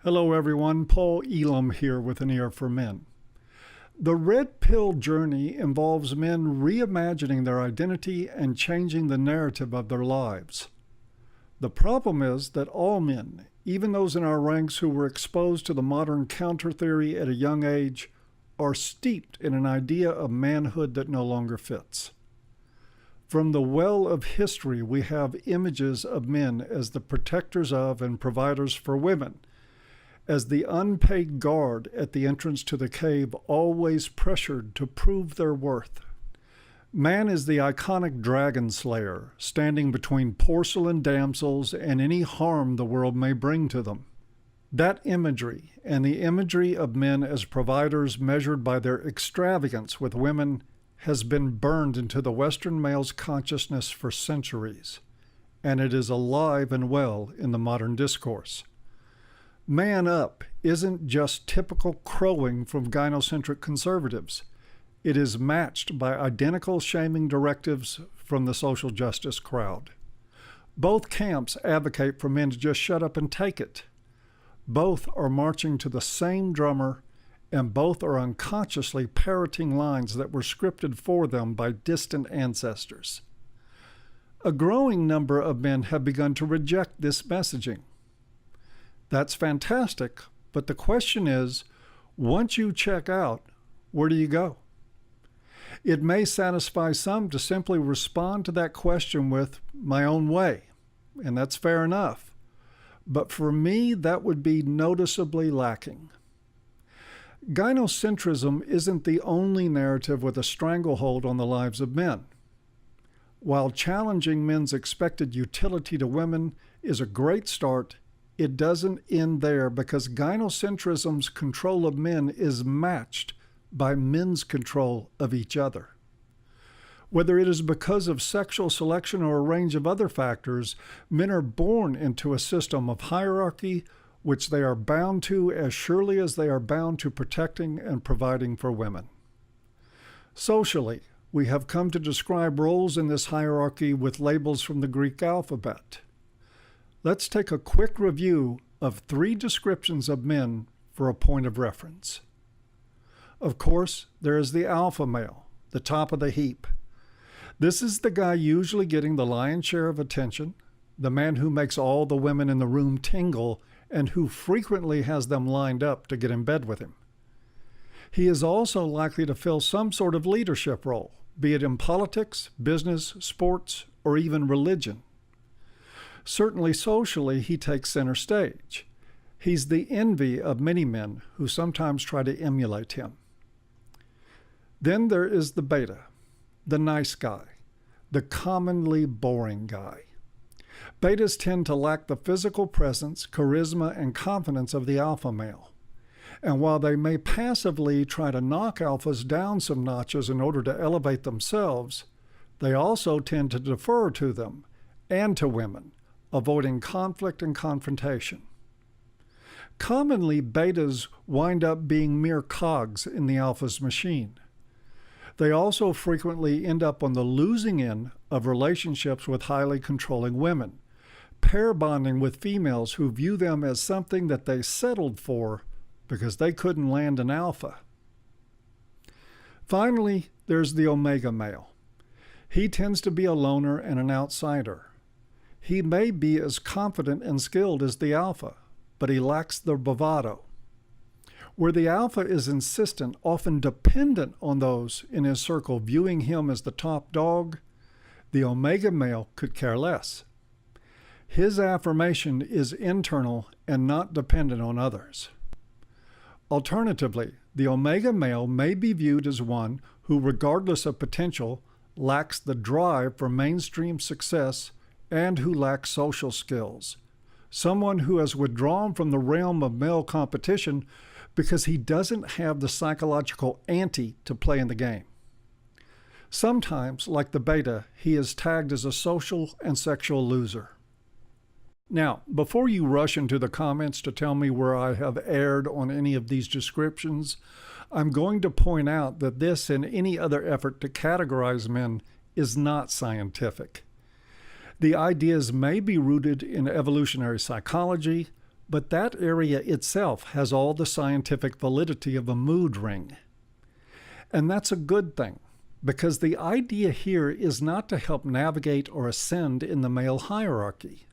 Hello, everyone. Paul Elam here with An Ear for Men. The red pill journey involves men reimagining their identity and changing the narrative of their lives. The problem is that all men, even those in our ranks who were exposed to the modern counter theory at a young age, are steeped in an idea of manhood that no longer fits. From the well of history, we have images of men as the protectors of and providers for women, as the unpaid guard at the entrance to the cave, always pressured to prove their worth. Man is the iconic dragon slayer, standing between porcelain damsels and any harm the world may bring to them. That imagery, and the imagery of men as providers measured by their extravagance with women, has been burned into the Western male's consciousness for centuries, and it is alive and well in the modern discourse. Man up isn't just typical crowing from gynocentric conservatives. It is matched by identical shaming directives from the social justice crowd. Both camps advocate for men to just shut up and take it. Both are marching to the same drummer, and both are unconsciously parroting lines that were scripted for them by distant ancestors. A growing number of men have begun to reject this messaging. That's fantastic, but the question is, once you check out, where do you go? It may satisfy some to simply respond to that question with my own way, and that's fair enough. But for me, that would be noticeably lacking. Gynocentrism isn't the only narrative with a stranglehold on the lives of men. While challenging men's expected utility to women is a great start, it doesn't end there, because gynocentrism's control of men is matched by men's control of each other. Whether it is because of sexual selection or a range of other factors, men are born into a system of hierarchy which they are bound to as surely as they are bound to protecting and providing for women. Socially, we have come to describe roles in this hierarchy with labels from the Greek alphabet. Let's take a quick review of 3 descriptions of men for a point of reference. Of course, there is the alpha male, the top of the heap. This is the guy usually getting the lion's share of attention, the man who makes all the women in the room tingle, and who frequently has them lined up to get in bed with him. He is also likely to fill some sort of leadership role, be it in politics, business, sports, or even religion. Certainly socially, he takes center stage. He's the envy of many men who sometimes try to emulate him. Then there is the beta, the nice guy, the commonly boring guy. Betas tend to lack the physical presence, charisma, and confidence of the alpha male. And while they may passively try to knock alphas down some notches in order to elevate themselves, they also tend to defer to them and to women, avoiding conflict and confrontation. Commonly, betas wind up being mere cogs in the alpha's machine. They also frequently end up on the losing end of relationships with highly controlling women, pair bonding with females who view them as something that they settled for because they couldn't land an alpha. Finally, there's the omega male. He tends to be a loner and an outsider. He may be as confident and skilled as the alpha, but he lacks the bravado. Where the alpha is insistent, often dependent on those in his circle viewing him as the top dog, the omega male could care less. His affirmation is internal and not dependent on others. Alternatively, the omega male may be viewed as one who, regardless of potential, lacks the drive for mainstream success and who lacks social skills. Someone who has withdrawn from the realm of male competition because he doesn't have the psychological ante to play in the game. Sometimes, like the beta, he is tagged as a social and sexual loser. Now, before you rush into the comments to tell me where I have erred on any of these descriptions, I'm going to point out that this and any other effort to categorize men is not scientific. The ideas may be rooted in evolutionary psychology, but that area itself has all the scientific validity of a mood ring. And that's a good thing, because the idea here is not to help navigate or ascend in the male hierarchy.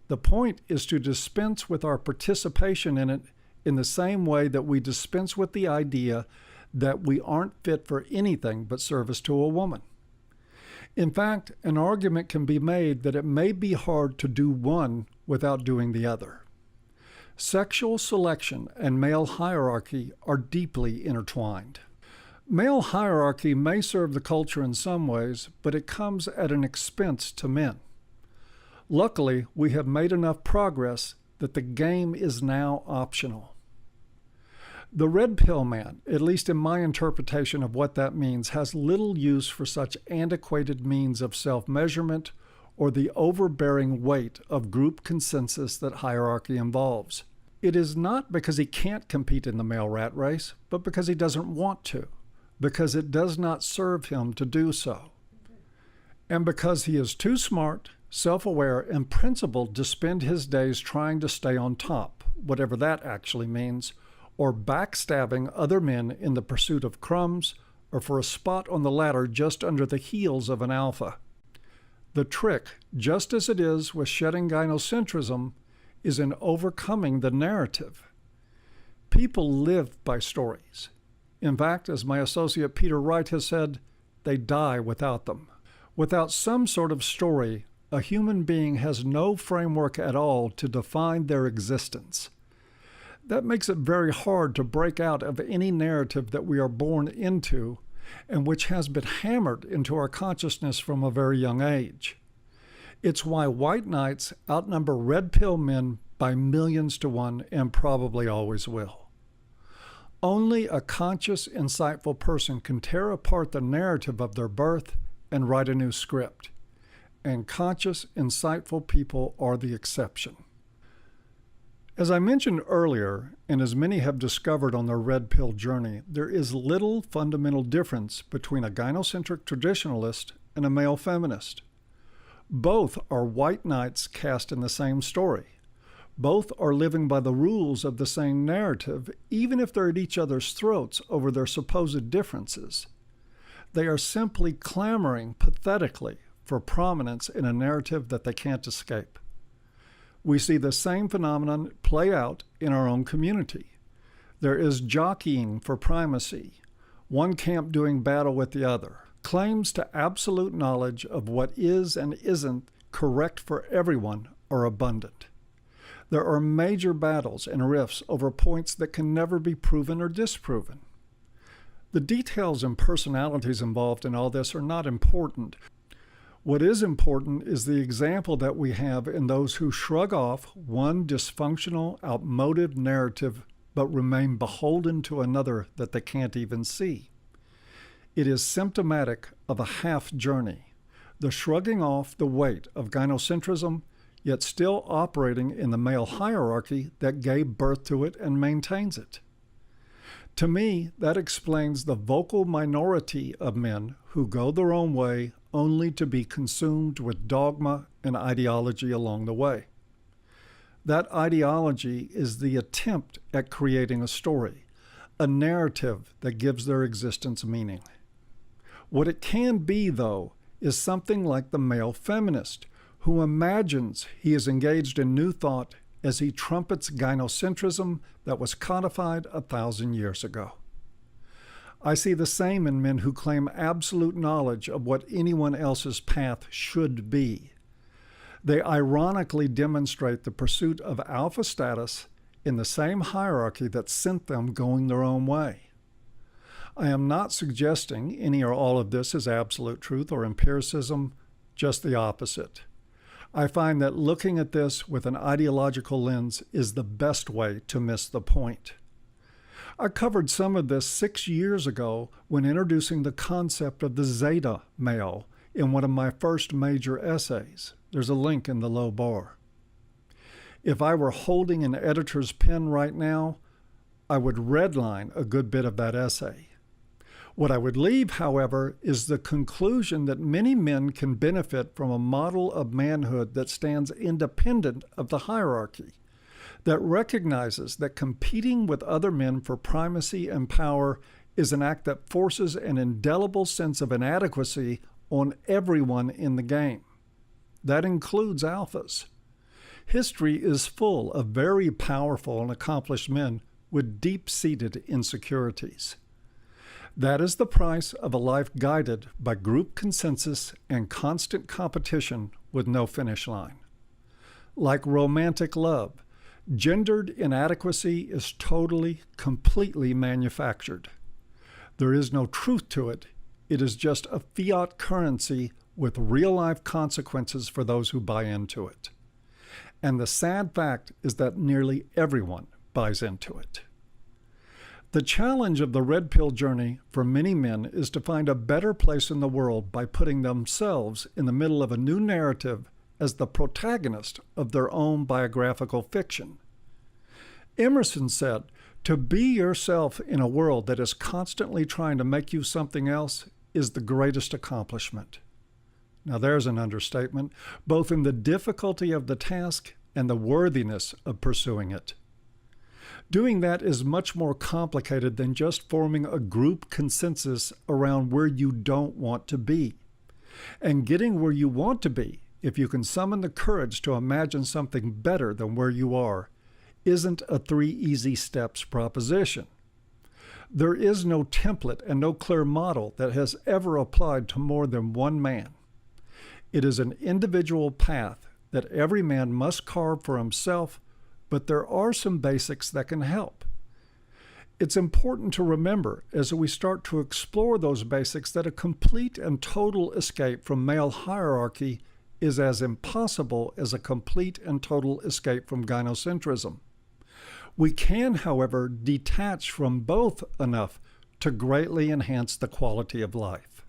The point is to dispense with our participation in it in the same way that we dispense with the idea that we aren't fit for anything but service to a woman. In fact, an argument can be made that it may be hard to do one without doing the other. Sexual selection and male hierarchy are deeply intertwined. Male hierarchy may serve the culture in some ways, but it comes at an expense to men. Luckily, we have made enough progress that the game is now optional. The red pill man, at least in my interpretation of what that means, has little use for such antiquated means of self-measurement or the overbearing weight of group consensus that hierarchy involves. It is not because he can't compete in the male rat race, but because he doesn't want to, because it does not serve him to do so. And because he is too smart, self-aware, and principled to spend his days trying to stay on top, whatever that actually means, or backstabbing other men in the pursuit of crumbs, or for a spot on the ladder just under the heels of an alpha. The trick, just as it is with shedding gynocentrism, is in overcoming the narrative. People live by stories. In fact, as my associate Peter Wright has said, they die without them. Without some sort of story, a human being has no framework at all to define their existence. That makes it very hard to break out of any narrative that we are born into and which has been hammered into our consciousness from a very young age. It's why white knights outnumber red pill men by millions to one and probably always will. Only a conscious, insightful person can tear apart the narrative of their birth and write a new script. And conscious, insightful people are the exception. As I mentioned earlier, and as many have discovered on their red pill journey, there is little fundamental difference between a gynocentric traditionalist and a male feminist. Both are white knights cast in the same story. Both are living by the rules of the same narrative, even if they're at each other's throats over their supposed differences. They are simply clamoring pathetically for prominence in a narrative that they can't escape. We see the same phenomenon play out in our own community. There is jockeying for primacy, one camp doing battle with the other. Claims to absolute knowledge of what is and isn't correct for everyone are abundant. There are major battles and rifts over points that can never be proven or disproven. The details and personalities involved in all this are not important. What is important is the example that we have in those who shrug off one dysfunctional, outmoded narrative but remain beholden to another that they can't even see. It is symptomatic of a half journey, the shrugging off the weight of gynocentrism, yet still operating in the male hierarchy that gave birth to it and maintains it. To me, that explains the vocal minority of men who go their own way only to be consumed with dogma and ideology along the way. That ideology is the attempt at creating a story, a narrative that gives their existence meaning. What it can be, though, is something like the male feminist, who imagines he is engaged in new thought as he trumpets gynocentrism that was codified 1,000 years ago. I see the same in men who claim absolute knowledge of what anyone else's path should be. They ironically demonstrate the pursuit of alpha status in the same hierarchy that sent them going their own way. I am not suggesting any or all of this is absolute truth or empiricism, just the opposite. I find that looking at this with an ideological lens is the best way to miss the point. I covered some of this 6 years ago when introducing the concept of the Zeta male in one of my first major essays. There's a link in the low bar. If I were holding an editor's pen right now, I would redline a good bit of that essay. What I would leave, however, is the conclusion that many men can benefit from a model of manhood that stands independent of the hierarchy, that recognizes that competing with other men for primacy and power is an act that forces an indelible sense of inadequacy on everyone in the game. That includes alphas. History is full of very powerful and accomplished men with deep-seated insecurities. That is the price of a life guided by group consensus and constant competition with no finish line. Like romantic love, gendered inadequacy is totally, completely manufactured. There is no truth to it. It is just a fiat currency with real-life consequences for those who buy into it. And the sad fact is that nearly everyone buys into it. The challenge of the red pill journey for many men is to find a better place in the world by putting themselves in the middle of a new narrative as the protagonist of their own biographical fiction. Emerson said, "To be yourself in a world that is constantly trying to make you something else is the greatest accomplishment." Now there's an understatement, both in the difficulty of the task and the worthiness of pursuing it. Doing that is much more complicated than just forming a group consensus around where you don't want to be. And getting where you want to be, if you can summon the courage to imagine something better than where you are, isn't a 3 easy steps proposition. There is no template and no clear model that has ever applied to more than one man. It is an individual path that every man must carve for himself, but there are some basics that can help. It's important to remember as we start to explore those basics that a complete and total escape from male hierarchy is as impossible as a complete and total escape from gynocentrism. We can, however, detach from both enough to greatly enhance the quality of life.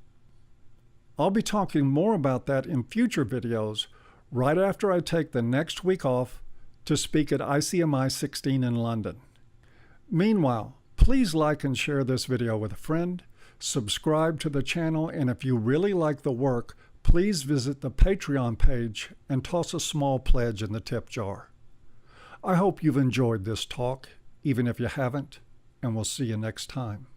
I'll be talking more about that in future videos right after I take the next week off to speak at ICMI 16 in London. Meanwhile, please like and share this video with a friend, subscribe to the channel, and if you really like the work, please visit the Patreon page and toss a small pledge in the tip jar. I hope you've enjoyed this talk, even if you haven't, and we'll see you next time.